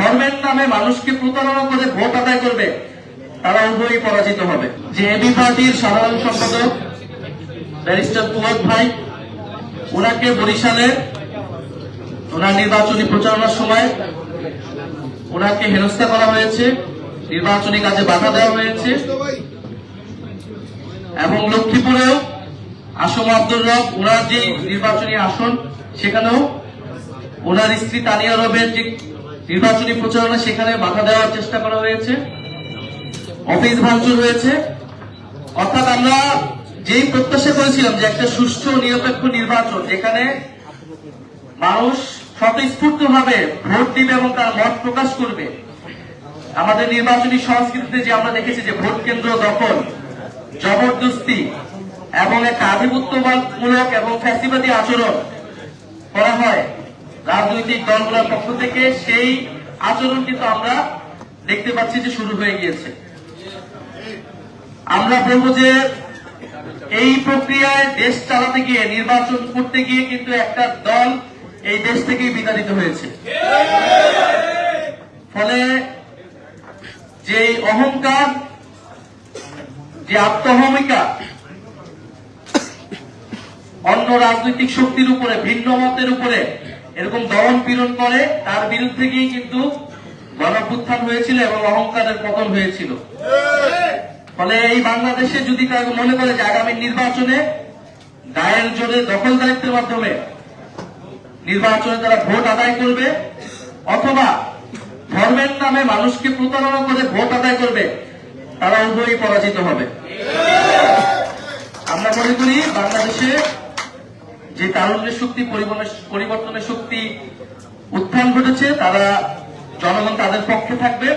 ধর্মের নামে মানুষকে প্রতারণা করে ভোট আদায় করবে, তারা উভয়ই পরাজিত হবে। যে এবি পার্টির সাধারণ সম্পাদক ব্যারিস্টার ফুয়াদ ভাই, ওনাকে বরিশালে ওনার নির্বাচনী প্রচারণার সময় ওনাকে হেনস্থা করা হয়েছে, নির্বাচনী কাজে বাধা দেওয়া হয়েছে। এবং লক্ষ্মীপুরেও আসম আব্দুর রব, ওনার যে নির্বাচনী আসন, সেখানেও ওনার স্ত্রী তানিয়া রবের যে নির্বাচনী প্রচারণা, সেখানে বাধা দেওয়ার চেষ্টা করা হয়েছে, অফিস ভাঙচুর হয়েছে। অর্থাৎ আমরা যেই প্রত্যাশা করেছিলাম যে একটা সুষ্ঠু নিরপেক্ষ নির্বাচন, যেখানে মানুষ স্বতঃস্ফূর্ত ভাবে ভোট দিবে এবং তার মত প্রকাশ করবে। আমাদের নির্বাচনী সংস্কৃতিতে যে আমরা দেখেছি যে ভোট কেন্দ্র দখল, জবরদস্তি এবং একটা আধিপত্যমূলক এবং ফ্যাসিবাদী আচরণ করা হয় রাজনৈতিক দলগুলোর পক্ষ থেকে, সেই আচরণ কিন্তু আমরা দেখতে পাচ্ছি যে শুরু হয়ে গিয়েছে। আমরা বলবো যে এই প্রক্রিয়ায় দেশ চালাতে গিয়ে, নির্বাচন করতে গিয়ে কিন্তু একটা দল এই দেশ থেকেই বিতাড়িত হয়েছে। ফলে যে অহংকার, যে আত্মহমিকা অন্য রাজনৈতিক শক্তির উপরে, ভিন্ন মতের উপরে এরকম দমন পীড়ন করে, তার বিরুদ্ধে গিয়ে কিন্তু গণঅভ্যুত্থান হয়েছিল এবং অহংকারের পতন হয়েছিল। ফলে এই বাংলাদেশে যদি কেউ মনে করে যে আগামী নির্বাচনে দায়ের জোরে দখলদারিত্বের মাধ্যমে নির্বাচনে তারা ভোট আদায় করবে, অথবা ধর্মের নামে মানুষকে প্রতারণা করে ভোট আদায় করবে, তারা উভয়ই পরাজিত হবে। আমরা মনে করি বাংলাদেশে যে তারুণ্যের শক্তি, পরিবর্তনের শক্তি উত্থান ঘটেছে, তারা জনগণ তাদের পক্ষে থাকবে।